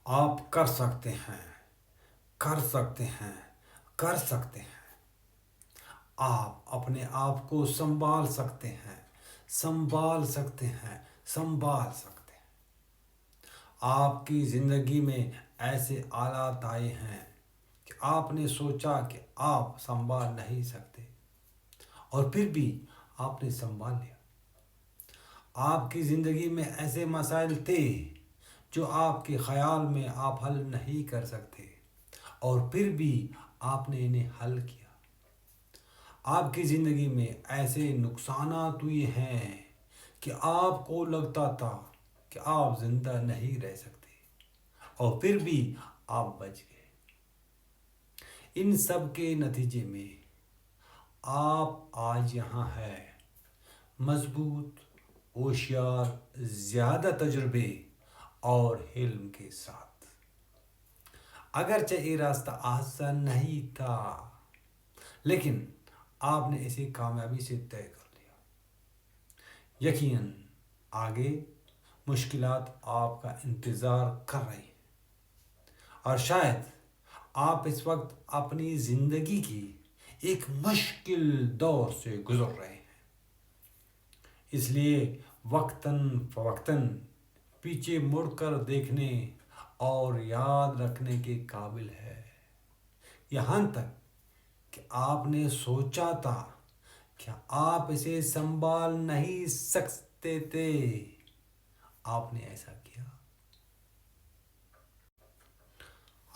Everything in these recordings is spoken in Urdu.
آپ کر سکتے ہیں، کر سکتے ہیں، کر سکتے ہیں۔ آپ اپنے آپ کو سنبھال سکتے ہیں، سنبھال سکتے ہیں، سنبھال سکتے ہیں۔ آپ کی زندگی میں ایسے حالات آئے ہیں کہ آپ نے سوچا کہ آپ سنبھال نہیں سکتے، اور پھر بھی آپ نے سنبھال لیا۔ آپ کی زندگی میں ایسے مسائل تھے جو آپ کے خیال میں آپ حل نہیں کر سکتے، اور پھر بھی آپ نے انہیں حل کیا۔ آپ کی زندگی میں ایسے نقصانات ہوئے ہیں کہ آپ کو لگتا تھا کہ آپ زندہ نہیں رہ سکتے، اور پھر بھی آپ بچ گئے۔ ان سب کے نتیجے میں آپ آج یہاں ہیں، مضبوط، ہوشیار، زیادہ تجربے اور علم کے ساتھ۔ اگرچہ یہ راستہ آسان نہیں تھا، لیکن آپ نے اسے کامیابی سے طے کر لیا۔ یقیناً آگے مشکلات آپ کا انتظار کر رہی ہیں، اور شاید آپ اس وقت اپنی زندگی کی ایک مشکل دور سے گزر رہے ہیں۔ اس لیے وقتاً فوقتاً پیچھے مڑ کر دیکھنے اور یاد رکھنے کے قابل ہے۔ یہاں تک کہ آپ نے سوچا تھا کہ آپ اسے سنبھال نہیں سکتے تھے، آپ نے ایسا کیا۔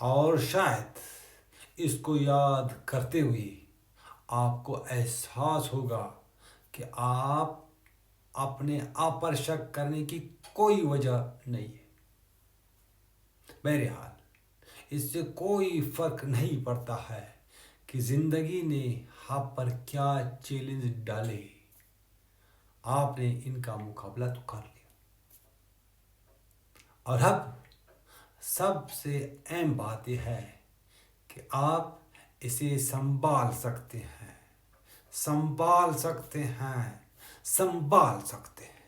اور شاید اس کو یاد کرتے ہوئے آپ کو احساس ہوگا کہ آپ اپنے آپ پر شک کرنے کی کوئی وجہ نہیں ہے۔ بہرحال اس سے کوئی فرق نہیں پڑتا ہے کہ زندگی نے آپ پر کیا چیلنج ڈالے، آپ نے ان کا مقابلہ تو کر لیا۔ اور اب سب سے اہم بات یہ ہے کہ آپ اسے سنبھال سکتے ہیں، سنبھال سکتے ہیں، سنبھال سکتے ہیں۔